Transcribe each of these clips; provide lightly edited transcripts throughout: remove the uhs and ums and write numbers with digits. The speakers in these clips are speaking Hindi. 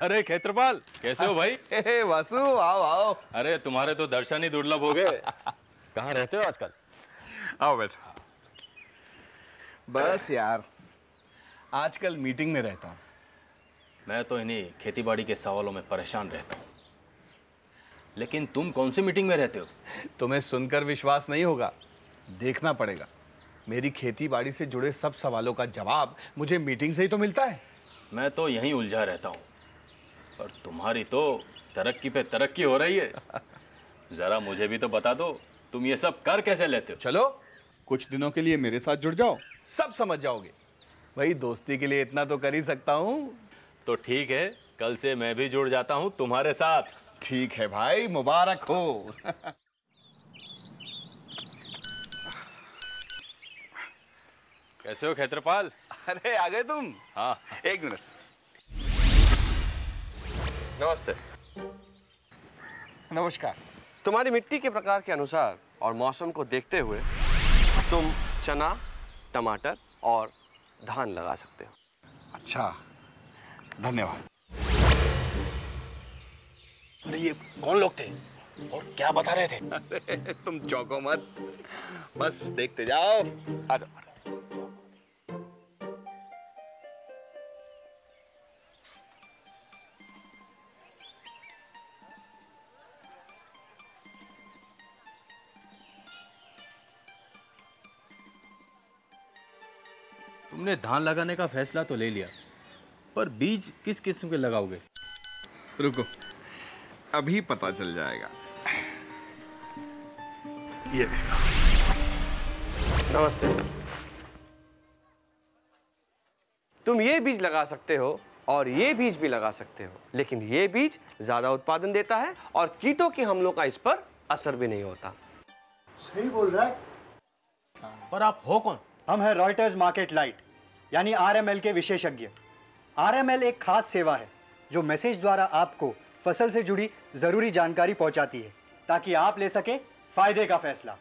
अरे खेत्रपाल, कैसे हो भाई? वासु, आओ आओ। अरे तुम्हारे तो दर्शन ही दुर्लभ हो गए। कहाँ रहते हो आजकल? आओ बैठो। बस यार, आजकल मीटिंग में रहता हूँ। मैं तो इन्हीं खेतीबाड़ी के सवालों में परेशान रहता हूँ। लेकिन तुम कौन सी मीटिंग में रहते हो? तुम्हें सुनकर विश्वास नहीं होगा, देखना पड़ेगा। मेरी खेती बाड़ी से जुड़े सब सवालों का जवाब मुझे मीटिंग से ही तो मिलता है। मैं तो यहीं उलझा रहता हूँ, और तुम्हारी तो तरक्की पे तरक्की हो रही है। जरा मुझे भी तो बता दो, तुम ये सब कर कैसे लेते हो? चलो कुछ दिनों के लिए मेरे साथ जुड़ जाओ, सब समझ जाओगे। भाई दोस्ती के लिए इतना तो कर ही सकता हूँ। तो ठीक है, कल से मैं भी जुड़ जाता हूँ तुम्हारे साथ। ठीक है भाई, मुबारक हो। कैसे हो खेत्रपाल? अरे आ गए तुम? हाँ। एक मिनट। नमस्ते। नमस्कार। तुम्हारी मिट्टी के प्रकार के अनुसार और मौसम को देखते हुए तुम चना, टमाटर और धान लगा सकते हो। अच्छा, धन्यवाद। अरे ये कौन लोग थे और क्या बता रहे थे? अरे तुम चौंको मत, बस देखते जाओ। आ जाओ। तुमने धान लगाने का फैसला तो ले लिया, पर बीज किस किस्म के लगाओगे? रुको, अभी पता चल जाएगा। ये देखो। नमस्ते। तुम ये बीज लगा सकते हो और ये बीज भी लगा सकते हो, लेकिन ये बीज ज्यादा उत्पादन देता है और कीटों के हमलों का इस पर असर भी नहीं होता। सही बोल रहा है। पर आप हो कौन? हम हैं रॉयटर्स मार्केट लाइट यानी आरएमएल के विशेषज्ञ। आरएमएल एक खास सेवा है जो मैसेज द्वारा आपको फसल से जुड़ी जरूरी जानकारी पहुंचाती है ताकि आप ले सके फायदे का फैसला।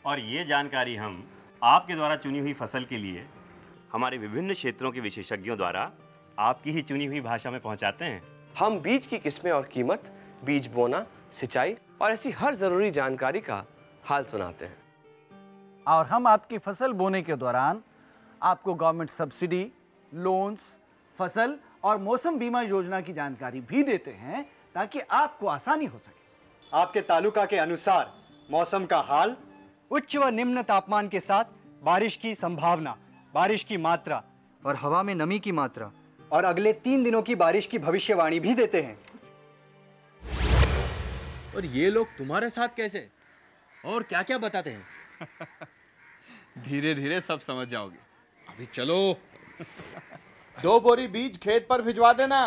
और ये जानकारी हम आपके द्वारा चुनी हुई फसल के लिए हमारे विभिन्न क्षेत्रों के विशेषज्ञों द्वारा आपकी ही चुनी हुई भाषा में पहुंचाते हैं। हम बीज की किस्में और कीमत, बीज बोना, सिंचाई और ऐसी हर जरूरी जानकारी का हाल सुनाते हैं। और हम आपकी फसल बोने के दौरान आपको गवर्नमेंट सब्सिडी, लोन्स, फसल और मौसम बीमा योजना की जानकारी भी देते हैं ताकि आपको आसानी हो सके। आपके तालुका के अनुसार मौसम का हाल, उच्च व निम्न तापमान के साथ बारिश की संभावना, बारिश की मात्रा और हवा में नमी की मात्रा और अगले 3 दिनों की बारिश की भविष्यवाणी भी देते हैं। और ये लोग तुम्हारे साथ कैसे और क्या क्या बताते हैं? धीरे धीरे सब समझ जाओगे। अभी चलो। 2 बोरी बीज खेत पर भिजवा देना।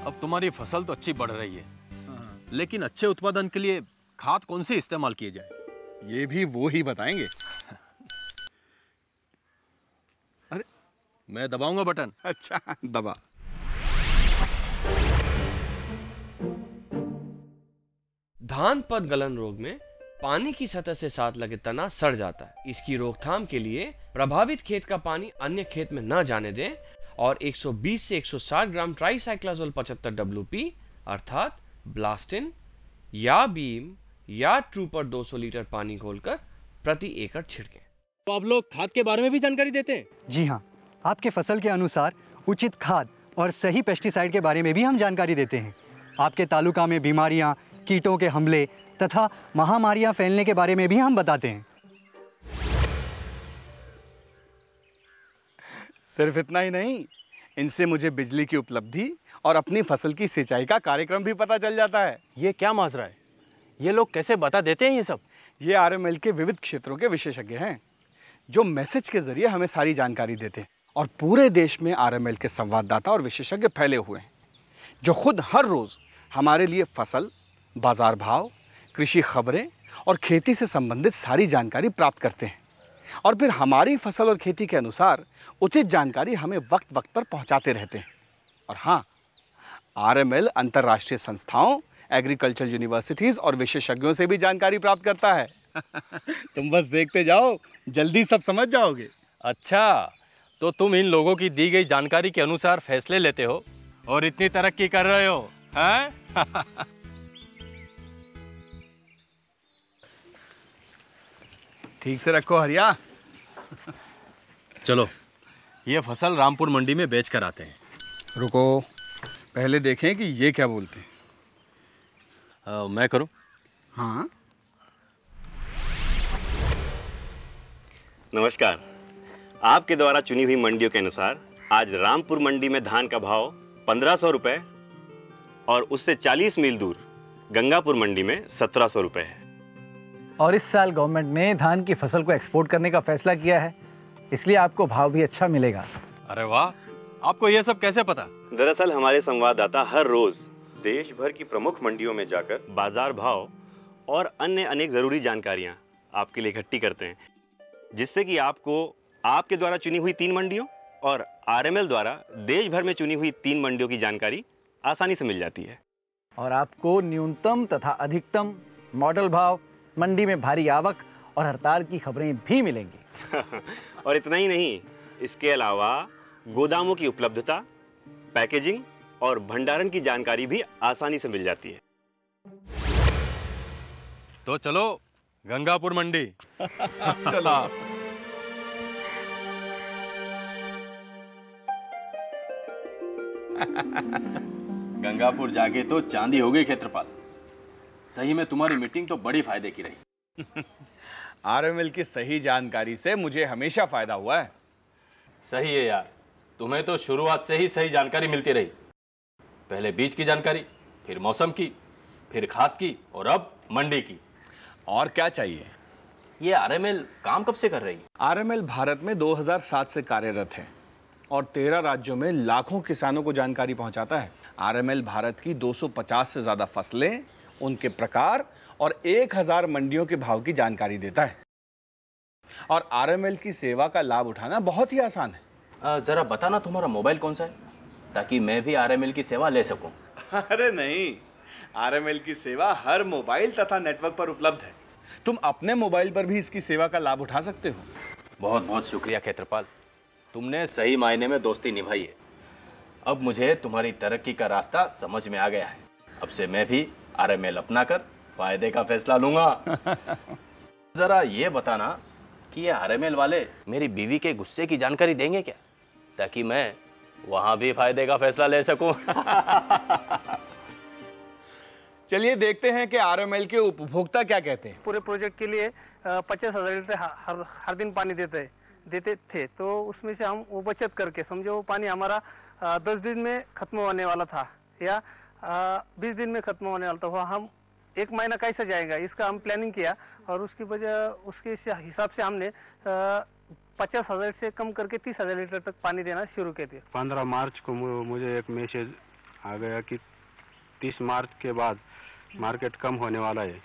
अब तुम्हारी फसल तो अच्छी बढ़ रही है, लेकिन अच्छे उत्पादन के लिए खाद कौन सी इस्तेमाल किए जाए? ये भी वो ही बताएंगे। अरे मैं दबाऊंगा बटन। अच्छा, दबा। धान पद गलन रोग में पानी की सतह से साथ लगे तना सड़ जाता है। इसकी रोकथाम के लिए प्रभावित खेत का पानी अन्य खेत में न जाने दें और 120 से 160 ग्राम ट्राइसाइक्लाजोल 75 WP अर्थात ब्लास्टिन या बीम या ट्रूपर 200 लीटर पानी घोलकर प्रति एकड़ छिड़कें। तो आप लोग खाद के बारे में भी जानकारी देते हैं? जी हाँ, आपके फसल के अनुसार उचित खाद और सही पेस्टिसाइड के बारे में भी हम जानकारी देते हैं। आपके तालुका में बीमारियां, कीटों के हमले तथा महामारियां फैलने के बारे में भी हम बताते हैं। सिर्फ इतना ही नहीं, इनसे मुझे बिजली की उपलब्धि और अपनी फसल की सिंचाई का कार्यक्रम भी पता चल जाता है। ये क्या माजरा है? ये लोग कैसे बता देते हैं ये सब? ये आरएमएल के विविध क्षेत्रों के विशेषज्ञ हैं जो मैसेज के जरिए हमें सारी जानकारी देते हैं। और पूरे देश में आरएमएल के संवाददाता और विशेषज्ञ फैले हुए हैं जो खुद हर रोज हमारे लिए फसल, बाजार भाव, कृषि खबरें और खेती से संबंधित सारी जानकारी प्राप्त करते हैं और फिर हमारी फसल और खेती के अनुसार उचित जानकारी हमें वक्त वक्त पर पहुंचाते रहते हैं। और हाँ, आरएमएल अंतर्राष्ट्रीय संस्थाओं, एग्रीकल्चर यूनिवर्सिटीज और विशेषज्ञों से भी जानकारी प्राप्त करता है। तुम बस देखते जाओ, जल्दी सब समझ जाओगे। अच्छा, तो तुम इन लोगों की दी गई जानकारी के अनुसार फैसले लेते हो और इतनी तरक्की कर रहे हो, हैं? ठीक से रखो हरिया। चलो, ये फसल रामपुर मंडी में बेच कर आते हैं। रुको, पहले देखें कि ये क्या बोलते हैं। मैं करूं? हाँ। नमस्कार। आपके द्वारा चुनी हुई मंडियों के अनुसार आज रामपुर मंडी में धान का भाव 1500 रुपए और उससे 40 मील दूर गंगापुर मंडी में 1700 रुपए है। और इस साल गवर्नमेंट ने धान की फसल को एक्सपोर्ट करने का फैसला किया है, इसलिए आपको भाव भी अच्छा मिलेगा। अरे वाह, आपको ये सब कैसे पता? दरअसल हमारे संवाददाता हर रोज देश भर की प्रमुख मंडियों में जाकर बाजार भाव और अन्य अनेक जरूरी जानकारियां आपके लिए इकट्ठी करते हैं, जिससे कि आपको आपके द्वारा चुनी हुई 3 मंडियों और आरएमएल द्वारा देश भर में चुनी हुई 3 मंडियों की जानकारी आसानी से मिल जाती है। और आपको न्यूनतम तथा अधिकतम, मॉडल भाव, मंडी में भारी आवक और हड़ताल की खबरें भी मिलेंगी। और इतना ही नहीं, इसके अलावा गोदामों की उपलब्धता, पैकेजिंग और भंडारण की जानकारी भी आसानी से मिल जाती है। तो चलो गंगापुर मंडी। चलो। गंगापुर जाके तो चांदी हो गई क्षेत्रपाल। सही में तुम्हारी मीटिंग तो बड़ी फायदे की रही। आरएमएल की सही जानकारी से मुझे हमेशा फायदा हुआ है। सही है यार, तुम्हें तो शुरुआत से ही सही जानकारी मिलती रही। पहले बीज की जानकारी, फिर मौसम की, फिर खाद की और अब मंडी की। और क्या चाहिए? ये आरएमएल काम कब से कर रही है? आरएमएल भारत में 2007 से कार्यरत है और 13 राज्यों में लाखों किसानों को जानकारी पहुंचाता है। आरएमएल भारत की 250 से ज्यादा फसलें, उनके प्रकार और 1000 मंडियों के भाव की जानकारी देता है। और आरएमएल की सेवा का लाभ उठाना बहुत ही आसान है। जरा बताना तुम्हारा मोबाइल कौन सा है, ताकि मैं भी आरएमएल की सेवा ले सकूं। अरे नहीं, आरएमएल की सेवा हर मोबाइल तथा नेटवर्क पर उपलब्ध है। तुम अपने मोबाइल पर भी इसकी सेवा का लाभ उठा सकते हो। बहुत बहुत शुक्रिया क्षेत्रपाल, तुमने सही मायने में दोस्ती निभाई है। अब मुझे तुम्हारी तरक्की का रास्ता समझ में आ गया है। अब से मैं भी आरएमएल अपनाकर फायदे का फैसला लूंगा। जरा ये बताना कि ये आरएमएल वाले मेरी बीवी के गुस्से की जानकारी देंगे क्या, ताकि मैं वहां भी फायदे का फैसला ले सकूं। चलिए देखते हैं कि आरएमएल के उपभोक्ता क्या कहते हैं। पूरे प्रोजेक्ट के लिए 50,000 लीटर हर दिन पानी देते थे, तो उसमें से हम वो बचत करके, समझो वो पानी हमारा 10 दिन में खत्म होने वाला था या 20 दिन में खत्म होने वाला था, वो हम 1 महीना कैसे जाएगा, इसका हम प्लानिंग किया और उसके हिसाब से हमने 50,000 से कम करके 30,000 लीटर तक पानी देना शुरू किया था। 15 मार्च को मुझे एक मैसेज आ गया कि 30 मार्च के बाद मार्केट कम होने वाला है,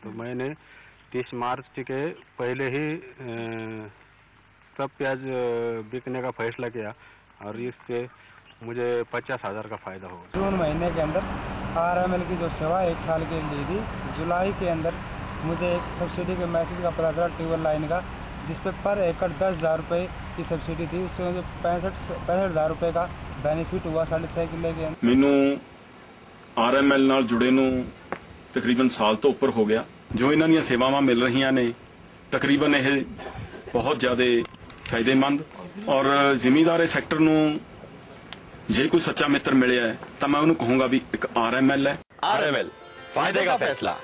तो मैंने 30 मार्च के पहले ही सब प्याज बिकने का फैसला किया और इससे मुझे 50,000 का फायदा होगा। जून महीने के अंदर आरएमएल की जो सेवा 1 साल के लिए दी, जुलाई के अंदर मुझे एक सब्सिडी के मैसेज का पता चला ट्यूबवेल लाइन का, जिस पर एकड़ 10,000 रुपये की सब्सिडी थी। उससे मुझे 65,000 रुपये का बेनिफिट हुआ 6.5 किले के अंदर। मैनू आरएमएल नाल जुड़े नू तकरीबन साल तो ऊपर हो गया। जो इन्हां ਦੀਆਂ ਸੇਵਾਵਾਂ ਮਿਲ ਰਹੀਆਂ ਨੇ, ਤਕਰੀਬਨ ਇਹ ਬਹੁਤ ਜ਼ਿਆਦਾ ਫਾਇਦੇਮੰਦ ਔਰ ਜ਼ਿਮੀਂਦਾਰ ਸੈਕਟਰ ਨੂੰ ਜੇ ਕੋਈ ਸੱਚਾ ਮਿੱਤਰ ਮਿਲਿਆ ਹੈ ਤਾਂ ਮੈਂ ਉਹਨੂੰ ਕਹੂੰਗਾ ਵੀ ਇੱਕ ਆਰਐਮਐਲ ਹੈ। आरएमएल, फायदे का फैसला।